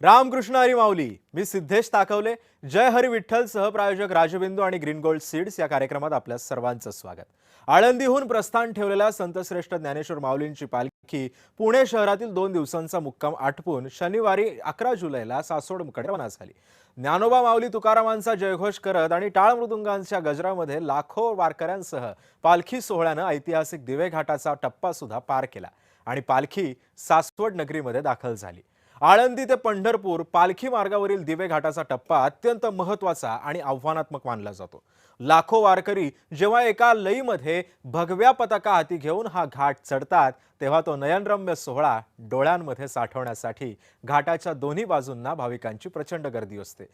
रामकृष्ण हरी माऊली। मी सिद्धेश ताकवले। जय हरी विठ्ठल सहप्रायोजक राजबिंदू आणि green gold seeds या कार्यक्रमात आपल्या सर्वांचं स्वागत। आळंदीहून प्रस्थान ठेवलेल्या संतश्रेष्ठ ज्ञानेश्वर माऊलींची पालखी पुणे शहरातील 2 दिवसांचा मुक्काम आटपून शनिवारी 11 जुलैला सासवडकडे रवाना झाली। ज्ञानोबा माऊली तुकारामांचा जयघोष करत आणि टाळ मृदुंगांच्या गजरामध्ये लाखो वारकऱ्यांसह पालखी सोहळ्याने ऐतिहासिक दिवे घाटाचा टप्पा सुद्धा पार केला आणि पालखी सासवड नगरीमध्ये दाखल झाली। आळंदी ते पंढरपूर पालखी मार्गावरील दिवे घाटाचा टप्पा अत्यंत महत्त्वाचा आणि आव्हानात्मक मानला जातो। लाखो वारकरी जेव्हा एका लईमध्ये भगव्या पताका हाती घेऊन हा घाट चढतात तेव्हा तो नयनरम्य सोहळा डोळ्यांमध्ये साठवण्यासाठी घाटाच्या दोन्ही बाजूंना भाविकांची प्रचंड गर्दी असते।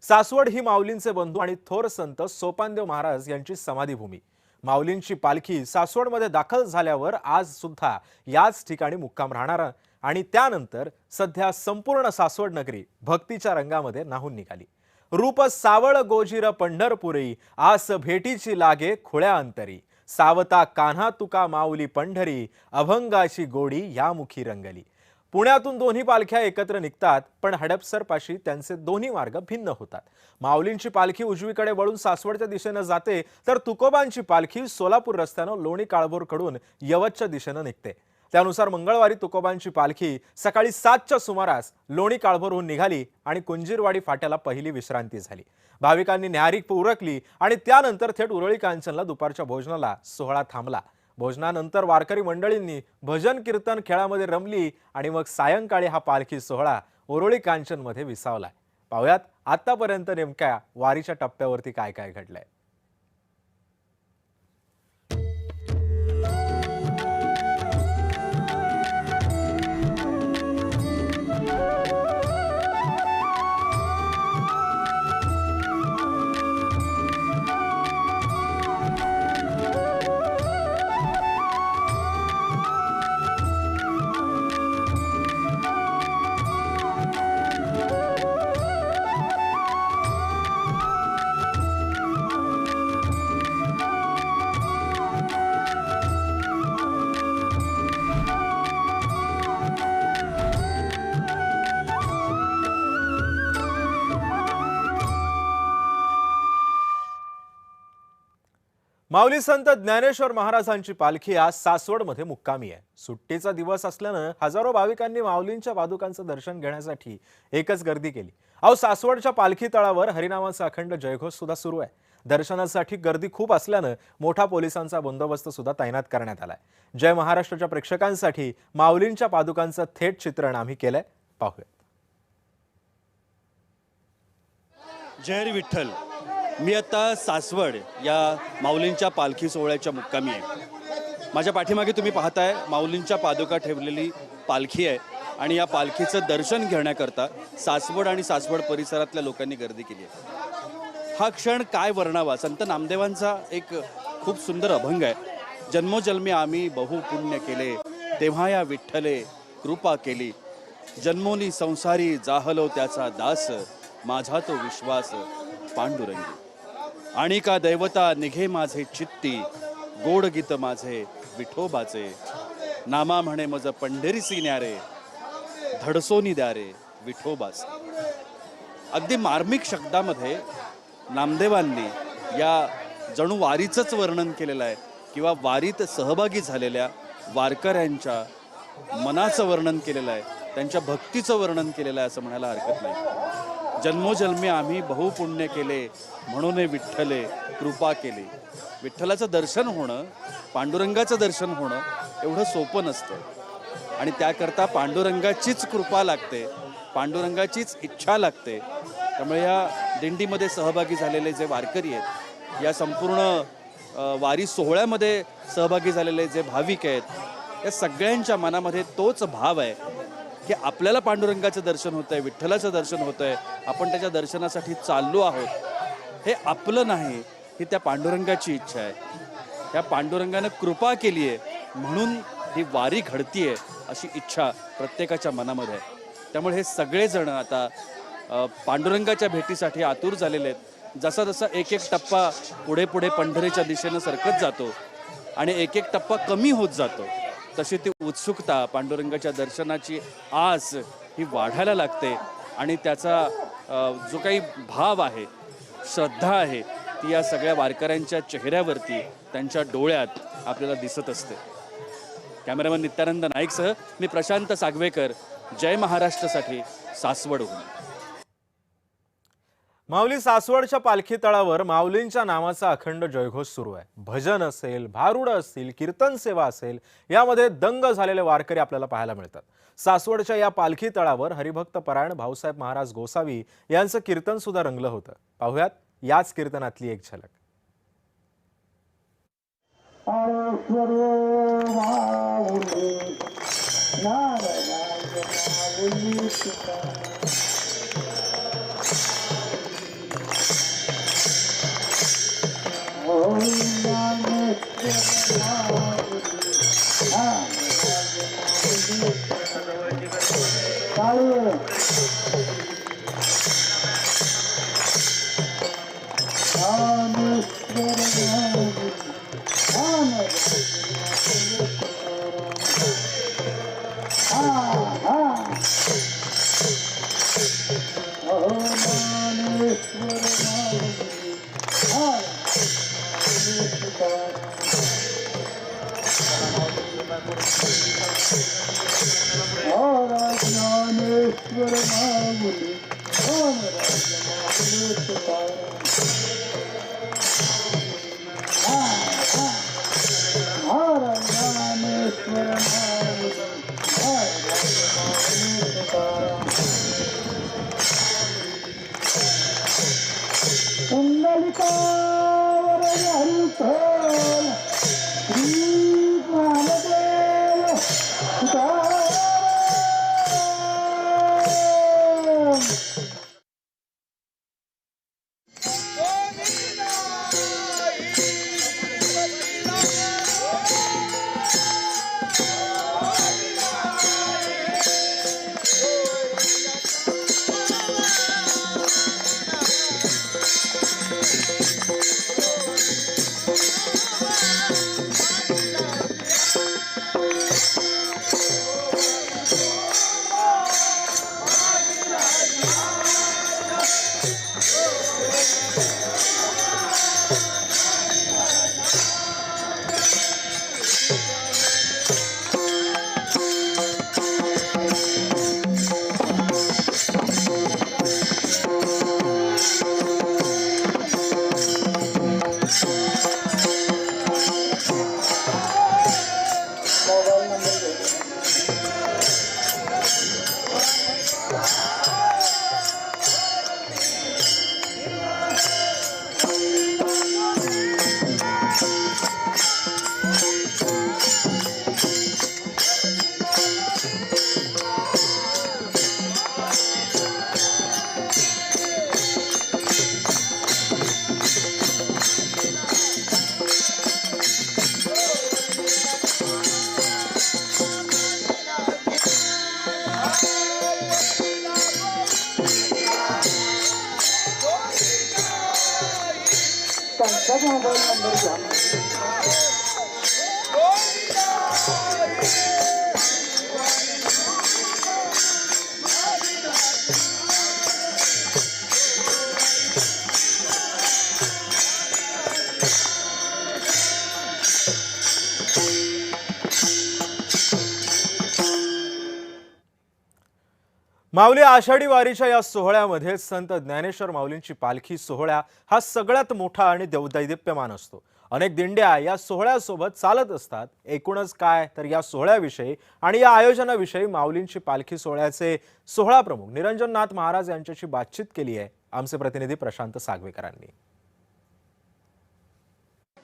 सासवड ही माऊलींचे बंधू आणि थोर संत सोपानदेव महाराज यांची समाधीभूमी। माऊलींची पालखी सासवडमध्ये दाखल झाल्यावर आज सुद्धा याच ठिकाणी मुक्काम राहणार आणि त्यानंतर सध्या संपूर्ण सासवड नगरी भक्तीच्या रंगामध्ये न्हाऊन निघाली। रूप सावळ गोजीर पंढरपुरी आस भेटीची लागे खुळ्या अंतरी सावता कान्हा तुका माऊली पंढरी अभंगाची गोडी या मुखी रंगली। पुण्यातून दोन्ही पालख्या एकत्र निघतात पण हडपसरपाशी त्यांचे दोन्ही मार्ग भिन्न होतात। माऊलींची पालखी उजवीकडे वळून सासवडच्या दिशेने जाते तर तुकोबांची पालखी सोलापूर रस्त्याने लोणी काळभोरकडून यवतच्या दिशेने निघते। त्यानुसार मंगळवारी तुकोबांची पालखी सकाळी 7च्या सुमारास लोणी काळभोरहून निघाली आणि कुंजीरवाडी फाट्याला पहिली विश्रांती झाली। भाविकांनी न्याहारी उरकली आणि त्यानंतर थेट उरळी कांचनला दुपारच्या भोजनाला सोहळा थांबला। भोजनानंतर वारकरी मंडळींनी भजन कीर्तन खेळामध्ये रमली आणि मग सायंकाळी हा पालखी सोहळा उरळी कांचनमध्ये विसावलाय। पाहुयात आतापर्यंत नेमक्या वारीच्या टप्प्यावरती काय काय घडलंय। माऊली संत ज्ञानेश्वर महाराजांची पालखी आज सासवडमध्ये मुक्कामी आहे। सुट्टीचा दिवस असल्याने हजारो भाविकांनी माऊलींच्या पादुकांचं दर्शन घेण्यासाठी एकच गर्दी केली। सासवडच्या पालखी तळावर हरिनामाचा अखंड जयघोष सुद्धा सुरू आहे। दर्शनासाठी गर्दी खूप असल्याने मोठा पोलिसांचा बंदोबस्त सुद्धा तैनात करण्यात आलाय। जय महाराष्ट्राच्या प्रेक्षकांसाठी माऊलींच्या पादुकांचं थेट चित्रण आम्ही केलंय, पाहूया। जय विठ्ठल। मी आता सासवड या माऊलींच्या पालखी सोहळ्याच्या मुक्कामी आहे। माझ्या पाठीमागे तुम्ही पाहताय माऊलींच्या पादुका ठेवलेली पालखी आहे आणि या पालखीचं दर्शन घेण्याकरता सासवड आणि सासवड परिसरातल्या लोकांनी गर्दी केली आहे। हा क्षण काय वर्णावा। संत नामदेवांचा एक खूप सुंदर अभंग आहे। जन्मोजन्मी आम्ही बहु पुण्य केले तेव्हा या विठ्ठले कृपा केली जन्मोनी संसारी जाहलो त्याचा दास माझा तो विश्वास पांडुरंगी आणि का दैवता निघे माझे चित्ती गोड गीत माझे विठोबाचे नामा म्हणे मज पंढरीसी न्यारे धडसोनी द्यारे विठोबाचे। अगदी मार्मिक शब्दामध्ये नामदेवांनी या जणू वारीचंच वर्णन केलेलं आहे किंवा वारीत सहभागी झालेल्या वारकऱ्यांच्या मनाचं वर्णन केलेलं आहे, त्यांच्या भक्तीचं वर्णन केलेलं आहे असं म्हणायला हरकत नाही। जन्मोजन्मी आम्ही बहुपुण्य केले म्हणून विठ्ठले कृपा केली। विठ्ठलाचं दर्शन होणं, पांडुरंगाचं दर्शन होणं एवढं सोपं नसतं आणि त्याकरता पांडुरंगाचीच कृपा लागते, पांडुरंगाचीच इच्छा लागते। त्यामुळे या दिंडीमध्ये सहभागी झालेले जे वारकरी आहेत, या संपूर्ण वारी सोहळ्यामध्ये सहभागी झालेले जे भाविक आहेत, या सगळ्यांच्या मनामध्ये तोच भाव आहे की आपल्याला पांडुरंगाचं दर्शन होतंय, विठ्ठलाचं दर्शन होतंय, आपण त्याच्या दर्शनासाठी चाललो आहोत। हे आपलं नाही, ही त्या पांडुरंगाची इच्छा आहे। त्या पांडुरंगानं कृपा केली आहे म्हणून ही वारी घडतीये अशी इच्छा प्रत्येकाच्या मनामध्ये आहे। त्यामुळे हे सगळेजण आता पांडुरंगाच्या भेटीसाठी आतुर झालेले आहेत। जसा जसा एक एक टप्पा पुढे पुढे पंढरीच्या दिशेनं सरकत जातो आणि एक एक टप्पा कमी होत जातो तशी ती उत्सुकता, पांडुरंगाच्या दर्शनाची आस ही वाढायला लागते आणि त्याचा जो काही भाव आहे, श्रद्धा आहे, ती या सगळ्या वारकऱ्यांच्या चेहऱ्यावरती, त्यांच्या डोळ्यात आपल्याला दिसत असते. कॅमेरामन नित्यानंद नाईकसह मी प्रशांत सागवेकर, जय महाराष्ट्रसाठी सासवडहून. माऊली सासवडच्या पालखी तळावर माऊलींच्या नावाचा अखंड जयघोष सुरू आहे. भजन असेल, भारुड असतील, कीर्तन सेवा असेल, यामध्ये दंग झालेले वारकरी आपल्याला पाहायला मिळतात. सासवडच्या या पालखी तळावर हरिभक्त परायण भाऊसाहेब महाराज गोसावी यांचं कीर्तन सुद्धा रंगलं होतं. पाहुयात याच कीर्तनातली एक झलक. माऊली आषाढी वारीच्या या सोहळ्यामध्ये संत ज्ञानेश्वर माऊलींची पालखी सोहळा हा सगळ्यात मोठा आणि दैदिप्यमान असतो. अनेक दिंड्या या सोहळ्यासोबत चालत असतात. एकूणच काय तर या सोहळ्याविषयी आणि या आयोजनाविषयी माऊलींची पालखी सोहळ्याचे सोहळा प्रमुख निरंजननाथ महाराज यांच्याशी बातचीत केली आहे आमचे प्रतिनिधी प्रशांत सागवेकरांनी.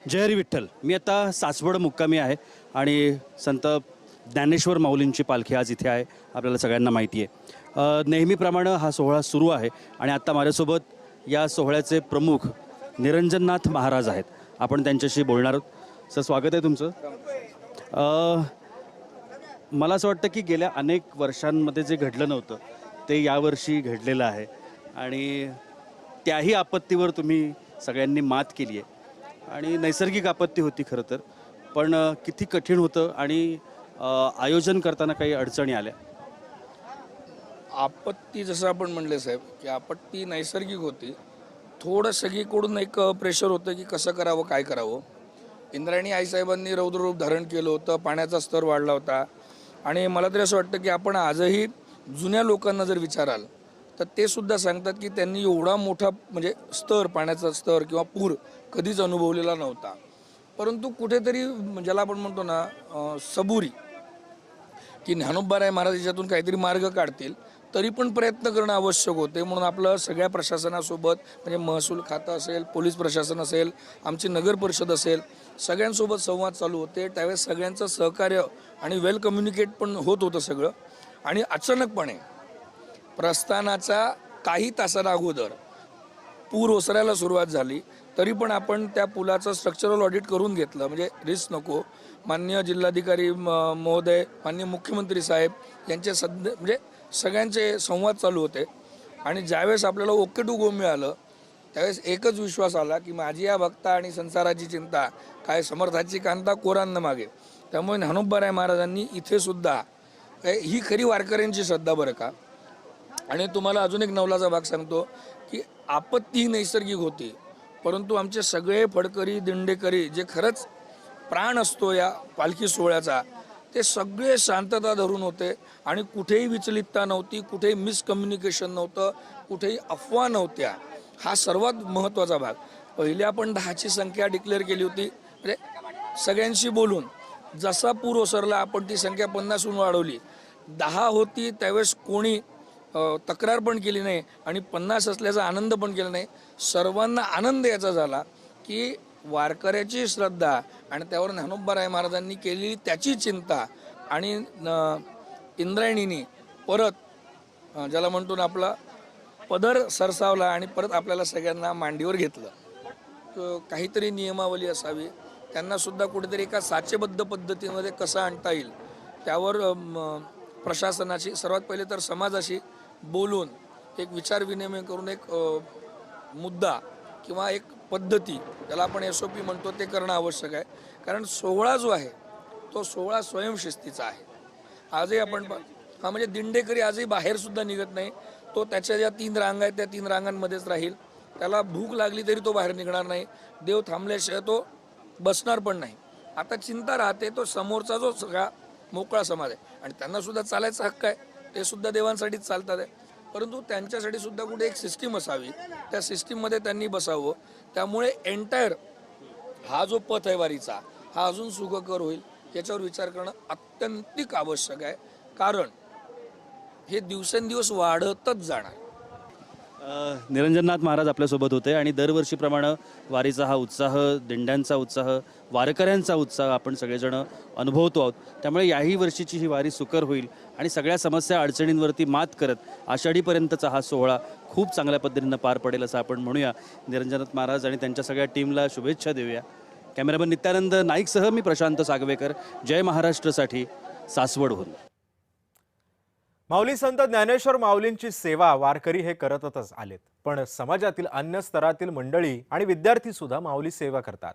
जय हरी विठ्ठल. मी आता सासवड मुक्कामी आहे आणि संत ज्ञानेश्वर माऊलींची पालखी आज इथे आहे, आपल्याला सगळ्यांना माहिती आहे. नेहमीप्रमाणे हा सोहळा सुरू आहे आणि आत्ता माझ्यासोबत या सोहळ्याचे प्रमुख निरंजननाथ महाराज आहेत. आपण त्यांच्याशी बोलणार आहोत. सर, स्वागत आहे तुमचं. मला असं वाटतं की गेल्या अनेक वर्षांमध्ये जे घडलं नव्हतं ते यावर्षी घडलेलं आहे आणि त्याही आपत्तीवर तुम्ही सगळ्यांनी मात केली आहे आणि नैसर्गिक आपत्ती होती खरं तर, पण किती कठीण होतं आणि आयोजन करताना काही अडचणी आल्या. आपत्ती जसं आपण म्हणले साहेब की आपत्ती नैसर्गिक होती. थोडं सगळीकडून एक प्रेशर होतं की कसं करावं काय करावं. इंद्रायणी आईसाहेबांनी रौद्ररूप धारण केलं होतं, पाण्याचा स्तर वाढला होता. आणि मला तरी असं वाटतं की आपण आजही जुन्या लोकांना जर विचाराल तर ते सुद्धा सांगतात की त्यांनी एवढा मोठा म्हणजे स्तर, पाण्याचा स्तर किंवा पूर कधीच अनुभवलेला नव्हता. परंतु कुठेतरी ज्याला आपण म्हणतो ना सबुरी की ज्ञानोबाराय महाराज याच्यातून काहीतरी मार्ग काढतील, तरी पण प्रयत्न करणं आवश्यक होते. म्हणून आपलं सगळ्या प्रशासनासोबत म्हणजे महसूल खातं असेल, पोलीस प्रशासन असेल, आमची नगर परिषद असेल, सगळ्यांसोबत संवाद चालू होते. त्यावेळेस सगळ्यांचं सहकार्य आणि वेल कम्युनिकेट पण होत होतं सगळं. आणि अचानकपणे प्रस्थानाचा काही तासाला अगोदर पूर ओसरायला सुरुवात झाली, तरी पण आपण त्या पुलाचं स्ट्रक्चरल ऑडिट करून घेतलं. म्हणजे रिस्क नको. माननीय जिल्हाधिकारी महोदय, माननीय मुख्यमंत्री साहेब यांचे म्हणजे सगळ्यांचे संवाद चालू होते. आणि ज्यावेळेस आपल्याला ओके टू गो मिळालं त्यावेळेस एकच विश्वास आला की माझी या भक्ता आणि संसाराची चिंता, काय समर्थाची कांता कोरांना मागे. त्यामुळे ज्ञानोबाराय महाराजांनी इथे सुद्धा ही खरी वारकऱ्यांची श्रद्धा बरं का. आणि तुम्हाला अजून एक नवलाचा भाग सांगतो की आपत्ती ही नैसर्गिक होती, परंतु आमचे सगळे फडकरी दिंडेकरी जे खरंच प्राण असतो या पालखी सोहळ्याचा, ते सगळे शांतता धरून होते. आणि कुठेही विचलितता नव्हती, कुठेही मिसकम्युनिकेशन नव्हतं, कुठेही अफवा नव्हत्या. हा सर्वात महत्त्वाचा भाग. पहिले आपण 10ची संख्या डिक्लेअर केली होती, म्हणजे सगळ्यांशी बोलून. जसा पूर ओसरला आपण ती संख्या 50हून वाढवली. 10 होती त्यावेळेस कोणी तक्रार पण केली नाही आणि 50 असल्याचा आनंद पण केला नाही. सर्वांना आनंद याचा झाला की वारकऱ्याची श्रद्धा आणि त्यावर ज्ञानोबाराय महाराजांनी केलेली त्याची चिंता आणि इंद्रायणीनी परत ज्याला म्हणतो ना आपला पदर सरसावला आणि परत आपल्याला सगळ्यांना मांडीवर घेतलं. काहीतरी नियमावली असावी, त्यांना सुद्धा कुठेतरी एका साचेबद्ध पद्धतीमध्ये कसं आणता येईल त्यावर प्रशासनाशी, सर्वात पहिले तर समाजाशी बोलून एक विचार विनिमय करून एक मुद्दा किंवा एक पद्धती, त्याला आपण SOP म्हणतो, ते करणं आवश्यक आहे. कारण सोहळा जो आहे तो सोहळा स्वयंशिस्तीचा आहे. आजही आपण म्हणजे दिंडेकरी आजही बाहेर सुद्धा निघत नाही. तो त्याच्या ज्या 3 रांगा आहेत त्या 3 रांगांमध्येच राहील. त्याला भूक लागली तरी तो बाहेर निघणार नाही. देव थांबल्याशिवाय तो बसणार पण नाही. आता चिंता राहते तो समोरचा जो सगळा मोकळा समाज आहे आणि त्यांना सुद्धा चालायचा हक्क आहे, ते सुद्धा देवांसाठीच चालतात आहे. परंतु त्यांच्यासाठी सुद्धा कुठे एक सिस्टीम असावी, त्या सिस्टीममध्ये त्यांनी बसावं. त्यामुळे एंटायर हा जो पथ आहे वारीचा, हा अजून सुखकर होईल याच्यावर विचार करणं अत्यंतिक आवश्यक आहे. कारण हे दिवसेंदिवस वाढतच जाणार. निरंजननाथ महाराज आपल्यासोबत होते आणि दरवर्षीप्रमाणे वारीचा हा उत्साह, दिंड्यांचा उत्साह, वारकऱ्यांचा उत्साह आपण सगळेजण अनुभवतो आहोत. त्यामुळे याही वर्षीची ही वारी सुकर होईल आणि सगळ्या समस्या अडचणींवरती मात करत आषाढीपर्यंतचा हा सोहळा खूप चांगल्या पद्धतीनं पार पडेल असं आपण म्हणूया. निरंजननाथ महाराज आणि त्यांच्या सगळ्या टीमला शुभेच्छा देऊया. कॅमेरामन नित्यानंद नाईकसह मी प्रशांत सागवेकर, जय महाराष्ट्रसाठी सासवडहून. माऊली संत ज्ञानेश्वर माऊलींची सेवा वारकरी हे करतच आलेत, पण समाजातील अन्य स्तरातील मंडळी आणि विद्यार्थी सुद्धा माऊली सेवा करतात.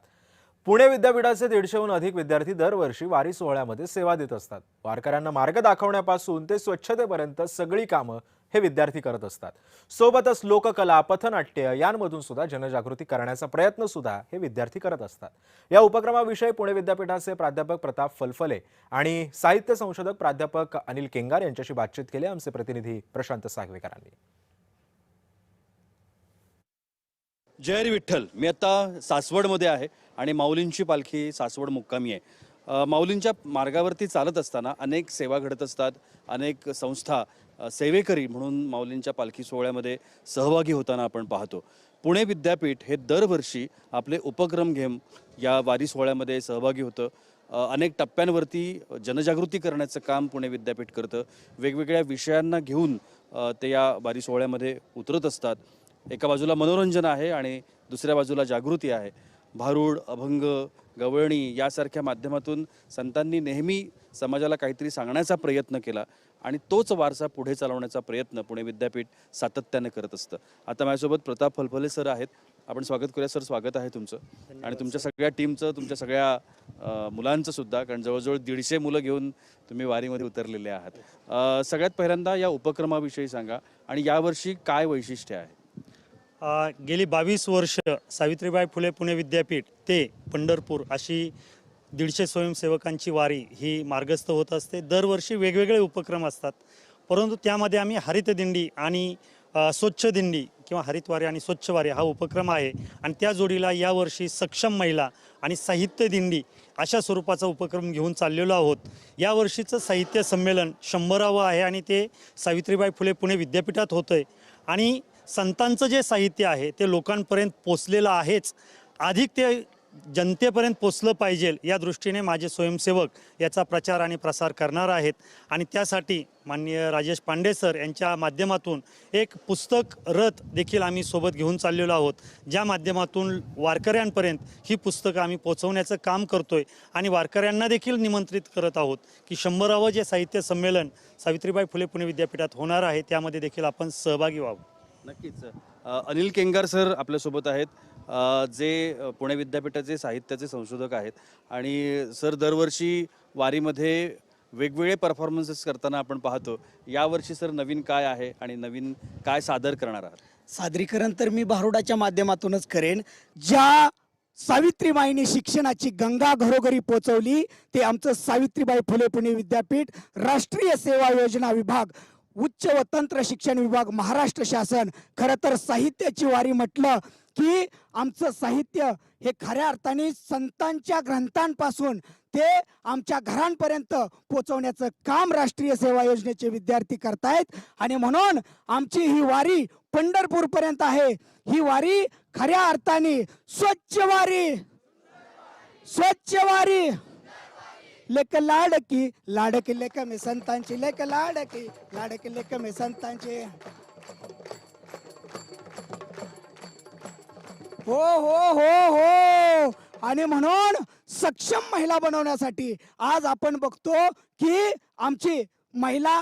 पुणे विद्यापीठाचे 150हून अधिक विद्यार्थी दरवर्षी वारी सोहळ्यामध्ये सेवा देत असतात. वारकऱ्यांना मार्ग दाखवण्यापासून ते स्वच्छतेपर्यंत सगळी कामं हे विद्यार्थी करत असतात. सोबतच लोककला, पथनाट्य यांमधून सुद्धा जनजागृती करण्याचा प्रयत्न सुद्धा हे विद्यार्थी करत असतात. या उपक्रमाविषयी पुणे विद्यापीठाचे प्राध्यापक प्रताप फलफले आणि साहित्य संशोधक प्राध्यापक अनिल केंगार यांच्याशी बातचीत केली आमचे प्रतिनिधी प्रशांत सागवेकरांनी. जय हरी विठ्ठल. मी आता सासवडमध्ये आहे आणि माऊलींची पालखी सासवड मुक्कामी आहे. माऊलींच्या मार्गावरती चालत असताना अनेक सेवा घडत असतात. अनेक संस्था सेवेकरी म्हणून माऊलींच्या पालखी सोहळ्यामध्ये सहभागी होताना आपण पाहतो. पुणे विद्यापीठ हे दरवर्षी आपले उपक्रम घेऊन या वारी सोहळ्यामध्ये सहभागी होतं. अनेक टप्प्यांवरती जनजागृती करण्याचं काम पुणे विद्यापीठ करतं. वेगवेगळ्या विषयांना घेऊन ते या वारी सोहळ्यामध्ये उतरत असतात. एका बाजूला मनोरंजन आहे आणि दुसऱ्या बाजूला जागृती आहे. भारूड, अभंग, गवळणी यासारख्या माध्यमातून संतांनी नेहमी समाजाला काहीतरी सांगण्याचा प्रयत्न केला आणि तोच वारसा पुढे चालवण्याचा प्रयत्न पुणे विद्यापीठ सातत्याने करत असतं. आता माझ्यासोबत प्रताप फलफले सर आहेत. आपण स्वागत करूया. सर, स्वागत आहे तुमचं आणि तुमच्या सगळ्या टीमचं, तुमच्या सगळ्या मुलांचं सुद्धा, कारण जवळजवळ 150 मुलं घेऊन तुम्ही वारीमध्ये उतरलेले आहात. सगळ्यात पहिल्यांदा या उपक्रमाविषयी सांगा आणि यावर्षी काय वैशिष्ट्य आहे? गेली 22 वर्ष सावित्रीबाई फुले पुणे विद्यापीठ ते पंढरपूर अशी 150 स्वयंसेवकांची वारी ही मार्गस्थ होत असते. दरवर्षी वेगवेगळे उपक्रम असतात, परंतु त्यामध्ये आम्ही हरित दिंडी आणि स्वच्छ दिंडी किंवा हरितवारी आणि स्वच्छ वारी हा उपक्रम आहे. आणि त्या जोडीला यावर्षी सक्षम महिला आणि साहित्य दिंडी अशा स्वरूपाचा उपक्रम घेऊन चाललेलो आहोत. यावर्षीचं साहित्य संमेलन 100वे आहे आणि ते सावित्रीबाई फुले पुणे विद्यापीठात होतं आहे. आणि संतांचं जे साहित्य आहे ते लोकांपर्यंत पोचलेलं आहेच, अधिक ते जनतेपर्यंत पोचलं पाहिजे या दृष्टीने माझे स्वयंसेवक याचा प्रचार आणि प्रसार करणार आहेत. आणि त्यासाठी माननीय राजेश पांडे सर यांच्या माध्यमातून एक पुस्तक रथ देखील आम्ही सोबत घेऊन चाललेलो आहोत, ज्या माध्यमातून वारकऱ्यांपर्यंत ही पुस्तकं आम्ही पोचवण्याचं काम करतोय. आणि वारकऱ्यांना देखील निमंत्रित करत आहोत की 100वे जे साहित्य संमेलन सावित्रीबाई फुले पुणे विद्यापीठात होणार आहे त्यामध्ये देखील आपण सहभागी व्हावं. नक्कीच. अनिल केंगार सर आपल्यासोबत आहेत, जे पुणे विद्यापीठाचे साहित्याचे संशोधक आहेत. आणि सर, दरवर्षी वारीमध्ये वेगवेगळे परफॉर्मन्सेस करताना आपण पाहतो. यावर्षी सर नवीन काय आहे आणि नवीन काय सादर करणार आहात? सादरीकरण तर मी भारुडाच्या माध्यमातूनच करेन. ज्या सावित्रीबाईंनी शिक्षणाची गंगा घरोघरी पोचवली ते आमचं सावित्रीबाई फुले पुणे विद्यापीठ, राष्ट्रीय सेवा योजना विभाग, उच्च व तंत्र शिक्षण विभाग, महाराष्ट्र शासन. खरं तर साहित्याची वारी म्हटलं की आमचं साहित्य हे खऱ्या अर्थाने संतांच्या ग्रंथांपासून ते आमच्या घरांपर्यंत पोचवण्याचं काम राष्ट्रीय सेवा योजनेचे विद्यार्थी करतायत. आणि म्हणून आमची ही वारी पंढरपूरपर्यंत आहे. ही वारी खऱ्या अर्थाने स्वच्छ वारी, स्वच्छ वारी. लेक लाडकी लाडकी लेक मे संतांची, लेक लाडकी लाडकी लेक मे संतांची. हो हो हो हो. आणि म्हणून सक्षम महिला बनवण्यासाठी आज आपण बघतो की आमची महिला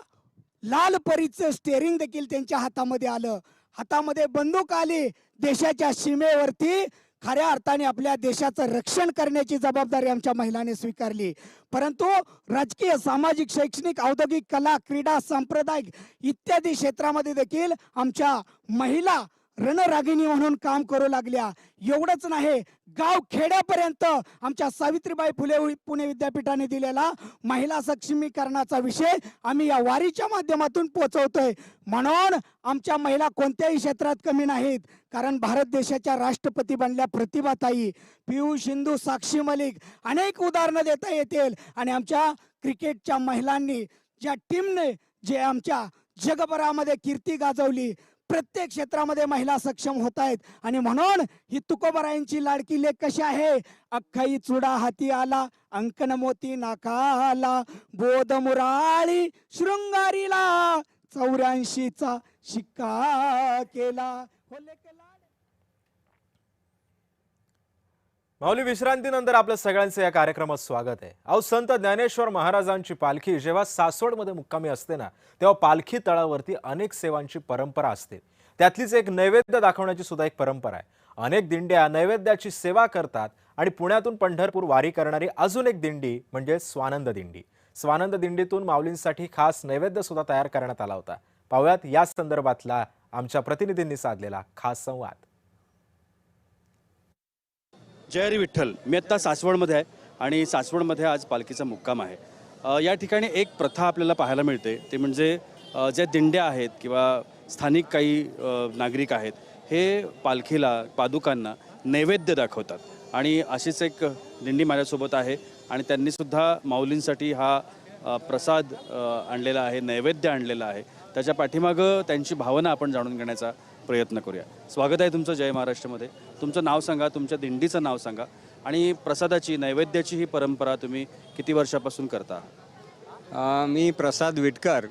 लाल परीचं स्टेअरिंग देखील त्यांच्या हातामध्ये आलं, हातामध्ये बंदूक आली. देशाच्या सीमेवरती खऱ्या अर्थाने आपल्या देशाचं रक्षण करण्याची जबाबदारी आमच्या महिलांनी स्वीकारली. परंतु राजकीय, सामाजिक, शैक्षणिक, औद्योगिक, कला, क्रीडा, सांप्रदायिक इत्यादी क्षेत्रामध्ये देखील आमच्या महिला रणरागिणी म्हणून काम करू लागल्या. एवढंच नाही, गाव खेड्यापर्यंत आमच्या सावित्रीबाई फुले पुणे विद्यापीठाने दिलेला महिला सक्षमीकरणाचा विषय आम्ही या वारीच्या माध्यमातून पोहोचवतोय. म्हणून आमच्या महिला कोणत्याही क्षेत्रात कमी नाहीत, कारण भारत देशाच्या राष्ट्रपती बनल्या प्रतिभाताई, पी.यू. सिंधू, साक्षी मलिक, अनेक उदाहरणं देता येतील. आणि आमच्या क्रिकेटच्या महिलांनी, ज्या टीमने जे आमच्या जगभरामध्ये कीर्ती गाजवली, प्रत्येक क्षेत्रामध्ये महिला सक्षम होत आहेत. आणि म्हणून ही तुकोबरायांची लाडकी लेक कशी आहे? अख्खाई चुडा हाती आला, अंकन मोती नाकाला, बोध मुराळी शृंगारीला, 84चा शिक्का केला. माऊली, विश्रांतीनंतर आपल्या सगळ्यांचं या कार्यक्रमात स्वागत आहे. अहो, संत ज्ञानेश्वर महाराजांची पालखी जेव्हा सासवडमध्ये मुक्कामी असते ना, तेव्हा पालखी तळावरती अनेक सेवांची परंपरा असते. त्यातलीच एक नैवेद्य दाखवण्याची सुद्धा एक परंपरा आहे. अनेक दिंड्या नैवेद्याची सेवा करतात आणि पुण्यातून पंढरपूर वारी करणारी अजून एक दिंडी म्हणजे स्वानंद दिंडी. स्वानंद दिंडीतून माऊलींसाठी खास नैवेद्य सुद्धा तयार करण्यात आला होता. पाहुयात या संदर्भातला आमच्या प्रतिनिधींनी साधलेला खास संवाद. जय हरी विठ्ठल. मी आत्ता सासवडमध्ये आहे आणि सासवडमध्ये आज पालखीचा मुक्काम आहे. या ठिकाणी एक प्रथा आपल्याला पाहायला मिळते, ते म्हणजे ज्या दिंड्या आहेत किंवा स्थानिक काही नागरिक आहेत, हे पालखीला, पादुकांना नैवेद्य दाखवतात. आणि अशीच एक दिंडी माझ्यासोबत आहे आणि त्यांनीसुद्धा माऊलींसाठी हा प्रसाद आणलेला आहे, नैवेद्य आणलेला आहे. त्याच्या पाठीमागं त्यांची भावना आपण जाणून घेण्याचा प्रयत्न करूया. स्वागत आहे तुमचं जय महाराष्ट्रमध्ये. तुमचं नाव सांगा, तुमच्या दिंडीचं नाव सांगा आणि प्रसादाची, नैवेद्याची ही परंपरा तुम्ही किती वर्षापासून करता? मी प्रसाद विटकर,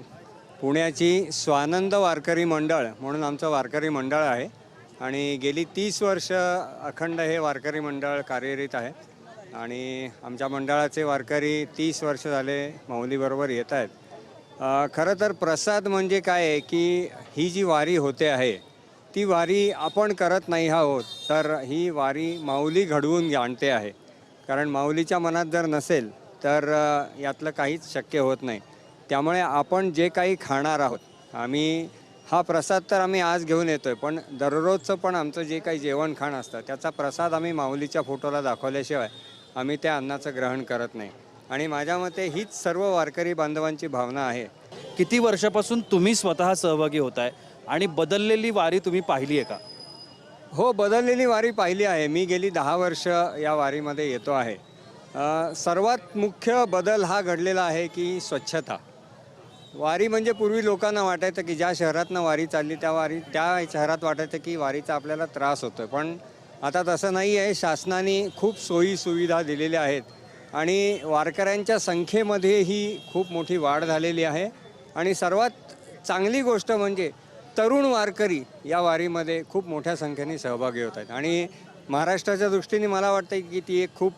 पुण्याची स्वानंद वारकरी मंडळ म्हणून आमचं वारकरी मंडळ आहे आणि गेली 30 वर्ष अखंड हे वारकरी मंडळ कार्यरत आहे. आणि आमच्या मंडळाचे वारकरी 30 वर्ष झाले माऊलीबरोबर येत आहेत. खरं तर प्रसाद म्हणजे काय आहे की ही जी वारी होते आहे ती वारी आपण करत नाही आहोत, तर ही वारी माऊली घडवून आणते आहे. कारण माऊलीच्या मनात जर नसेल तर यातलं काहीच शक्य होत नाही. त्यामुळे आपण जे काही खाणार आहोत, आम्ही हा प्रसाद तर आम्ही आज घेऊन येतो आहे, पण दररोजचं पण आमचं जे काही जेवण खाण असतं त्याचा प्रसाद आम्ही माऊलीच्या फोटोला दाखवल्याशिवाय आम्ही त्या अन्नाचं ग्रहण करत नाही. आणि माझ्या मते हीच सर्व वारकरी बांधवांची भावना आहे. किती वर्षापासून तुम्ही स्वतः सहभागी होताय आणि बदललेली वारी तुम्ही पाहिली आहे का? हो, बदललेली वारी पाहिली आहे. मी गेली 10 वर्ष या वारीमध्ये येतो आहे. सर्वात मुख्य बदल हा घडलेला आहे की स्वच्छता. वारी म्हणजे पूर्वी लोकांना वाटायचं की ज्या शहरातनं वारी चालली त्या शहरात वाटायचं की वारीचा आपल्याला त्रास होतो. पण आता तसं नाही आहे. शासनाने खूप सोयी सुविधा दिलेल्या आहेत आणि वारकऱ्यांच्या संख्येमध्येही खूप मोठी वाढ झालेली आहे. आणि सर्वात चांगली गोष्ट म्हणजे तरुण वारकरी या वारीमध्ये खूप मोठ्या संख्येने सहभागी होत आहेत. आणि महाराष्ट्राच्या दृष्टीने मला वाटतं की ती एक खूप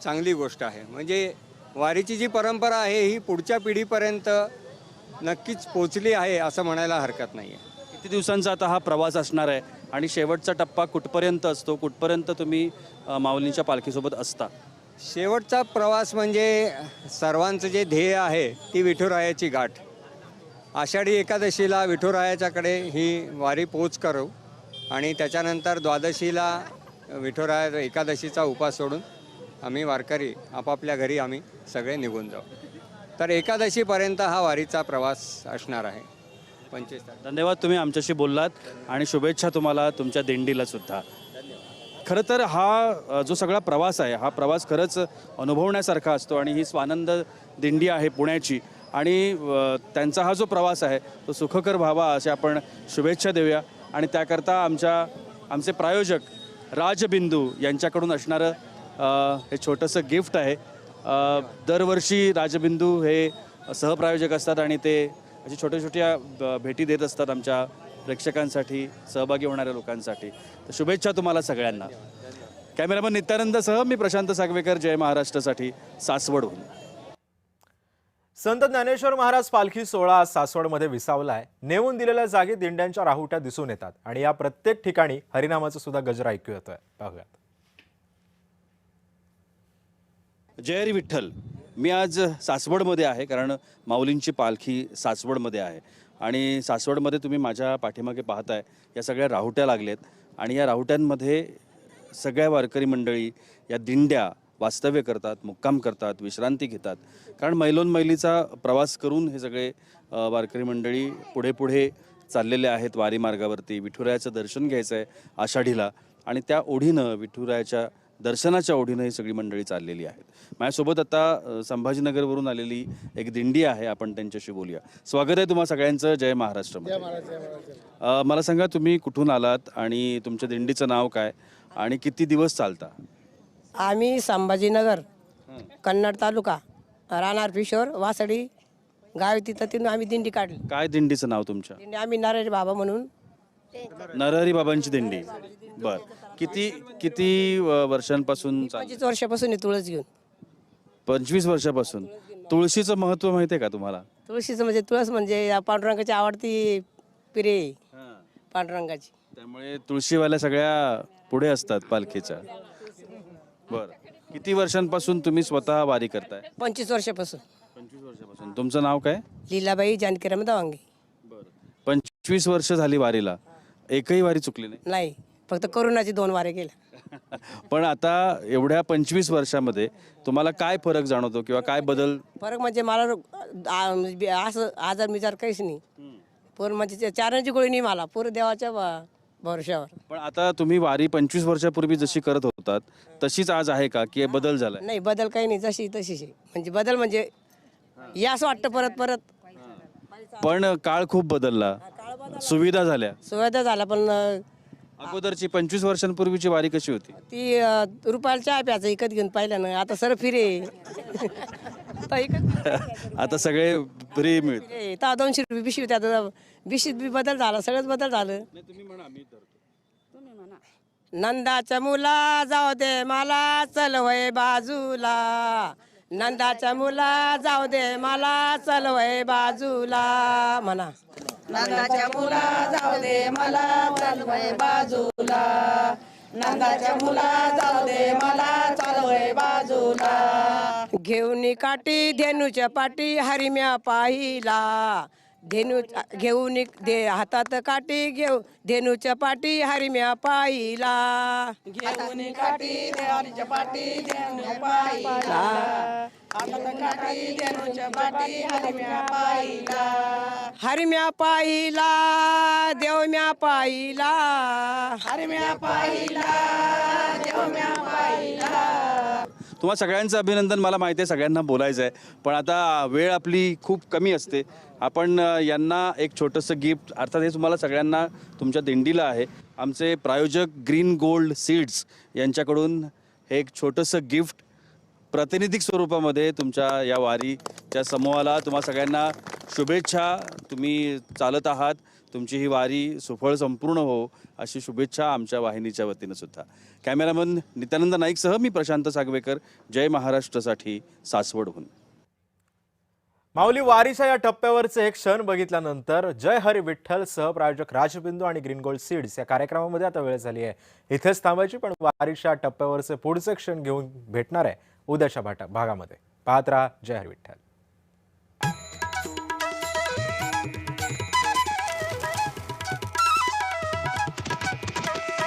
चांगली गोष्ट आहे. म्हणजे वारीची जी परंपरा आहे ही पुढच्या पिढीपर्यंत नक्कीच पोचली आहे असं म्हणायला हरकत नाही आहे. किती दिवसांचा आता हा प्रवास असणार आहे आणि शेवटचा टप्पा कुठपर्यंत असतो? कुठपर्यंत तुम्ही माऊलींच्या पालखीसोबत असता? शेवटचा प्रवास म्हणजे सर्वांचं जे ध्येय आहे ती विठुरायाची गाठ. आषाढी एकादशीला विठुरायाच्याकडे ही वारी पोच करू आणि त्याच्यानंतर द्वादशीला विठुराया एकादशीचा उपास सोडून आम्ही वारकरी आपापल्या घरी आम्ही सगळे निघून जाऊ. तर एकादशीपर्यंत हा वारीचा प्रवास असणार आहे. 25 तारखेला. धन्यवाद, तुम्ही आमच्याशी बोललात आणि शुभेच्छा तुम्हाला तुमच्या दिंडीला सुद्धा. खरं तर हा जो सगळा प्रवास आहे हा प्रवास खरंच अनुभवण्यासारखा असतो आणि ही स्वानंद दिंडी आहे पुण्याची आणि त्यांचा हा जो प्रवास आहे तो सुखकर व्हावा असे आपण शुभेच्छा देऊया. आणि त्याकरता आमचे प्रायोजक राजबिंदू यांच्याकडून असणारं हे छोटंसं गिफ्ट आहे. दरवर्षी राजबिंदू हे सहप्रायोजक असतात आणि ते अशी छोट्या छोट्या भेटी देत असतात आमच्या प्रेक्षकांसाठी, सहभागी होणाऱ्या लोकांसाठी. तर शुभेच्छा तुम्हाला सगळ्यांना. कॅमेरामन नित्यानंदसह मी प्रशांत सागवेकर, जय महाराष्ट्रासाठी सासवडहून. संत ज्ञानेश्वर महाराज पालखी सोहळा आज सासवडमध्ये विसावलाय. नेमून दिलेल्या जागी दिंड्यांच्या राहुट्या दिसून येतात आणि या प्रत्येक ठिकाणी हरिनामाचा सुद्धा गजर ऐकू येतोय. पाहूयात. जय हरी विठ्ठल. मी आज सासवडमध्ये आहे कारण माऊलींची पालखी सासवडमध्ये आहे आणि सासवडमध्ये तुम्ही माझ्या पाठीमागे पाहताय या सगळ्या राहुट्या लागलेत आणि या राहुट्यांमध्ये सगळ्या वारकरी मंडळी या दिंड्या वास्तव्य करतात, मुक्काम करतात, विश्रांती घेतात. कारण मैलोनमैलीचा प्रवास करून हे सगळे वारकरी मंडळी पुढे पुढे चाललेले आहेत वारी मार्गावरती. विठुरायाचं दर्शन घ्यायचं आहे आषाढीला आणि त्या ओढीनं विठुरायाच्या दर्शनाच्या ओढीनं ही सगळी मंडळी चाललेली आहेत. माझ्यासोबत आता संभाजीनगरवरून आलेली एक दिंडी आहे, आपण त्यांच्याशी बोलूया. स्वागत आहे तुम्हा सगळ्यांचं जय महाराष्ट्र. मला सांगा तुम्ही कुठून आलात आणि तुमच्या दिंडीचं नाव काय आणि किती दिवस चालता? आम्ही संभाजीनगर, कन्नड तालुका, राहणार पिशोर, वासडी गाव, तिथं आम्ही दिंडी काढली. काय दिंडीचं नाव तुमच्या? दिंडी आम्ही नरहरी बाबा म्हणून. नरहरी बाबांची दिंडी. बर, किती वर्षांपासून? 25 वर्षापासून आहे तुळस घेऊन. 25 वर्षापासून. तुळशीचं महत्व माहिती आहे का तुम्हाला? तुळशीचं म्हणजे तुळस म्हणजे या पांडुरंगाची आवडती पिरे पांडुरंगाची. त्यामुळे तुळशीवाल्या सगळ्या पुढे असतात पालखीच्या. बर, किती वर्षांपासून तुम्ही स्वतः वारी करताय? 25 वर्षापासून. 25 वर्षापासून. तुमचं नाव काय? लीलाबाई जानकीराम दावांगे. बरं. 25 वर्ष झाली वारीला, एकही वारी चुकली नाही? नाही, फक्त करोनाची 2 वारे गेल्या. पण आता एवढ्या 25 वर्षामध्ये तुम्हाला काय फरक जाणवतो किंवा काय बदल? फरक म्हणजे मला असं आजार मिजार काहीच नाही. पूर्ण म्हणजे चारण्याची गोळी नाही मला, पूर्ण देवाच्या भरोश्यावर. पण आता तुम्ही वारी 25 वर्षापूर्वी जशी करत होतात तशीच आज आहे का की बदल झालाय? नाही, बदल काही नाही, जशी तशीच आहे. म्हणजे बदल म्हणजे या असं वाटतं परत परत. पण काळ खूप बदलला, सुविधा झाल्या. सुविधा झाला, पण अगोदरची 25 वर्षांपूर्वीची वारी कशी होती? ती रुपयाला चहा प्यायचं विकत घेऊन पाहिलं ना. आता सर फिरे आता सगळे फ्री मिळते. 200 रुपये पिशवी, त्यात बिशीत बी बदल झाला, सगळंच बदल झालं. नंदाच्या मुला जाऊ दे मला, चल वय बाजूला. नंदाच्या मुला जाऊ दे मला, चल वय बाजूला म्हणा. नंदाच्या मुला जाऊ दे मला चालवय बाजूला नंदाच्या मुला जाऊ दे मला चालवय बाजूला घेऊन काठी धेनूच्या पाठी हरिम्या पाहिला धेनू घेऊन हातात काठी घेऊ धेनूच्या पाठी हरिम्या पाहिला घेऊन काठी देवाच्या पाठी देणू पाहिला हातात काठी देणूच्या पाठी हरिम्या पाहिला हरिम्या पाहिला देवम्या पाहिला हरिम्या पाहिला देवम्या पाहिला. तुम्हा सगळ्यांचं अभिनंदन. मला माहिती आहे सगळ्यांना बोलायचं आहे, पण आता वेळ आपली खूप कमी असते. आपण यांना एक छोटंसं गिफ्ट, अर्थात हे तुम्हाला सगळ्यांना तुमच्या दिंडीला आहे. आमचे प्रायोजक ग्रीन गोल्ड सीड्स यांच्याकडून हे एक छोटंसं गिफ्ट प्रातिनिधिक स्वरूपामध्ये तुमच्या या वारीच्या समूहाला तुम्हा सगळ्यांना शुभेच्छा. तुम्ही चालत आहात, तुमची ही वारी सुफळ संपूर्ण हो अशी शुभेच्छा आमच्या वाहिनीच्या वतीनं सुद्धा. कॅमेरामन नित्यानंद नाईकसह मी प्रशांत सागवेकर, जय महाराष्ट्रसाठी सासवडहून. माऊली वारीच्या या टप्प्यावरचे एक क्षण बघितल्यानंतर जय हरी विठ्ठल सहप्रायोजक राजबिंदू आणि ग्रीन गोल्ड सीड्स या कार्यक्रमामध्ये आता वेळ झाली आहे इथेच थांबायची, पण वारीच्या टप्प्यावरचे पुढचे क्षण घेऊन भेटणार आहे उद्याच्या भागामध्ये. पाहत राहा जय हरी विठ्ठल.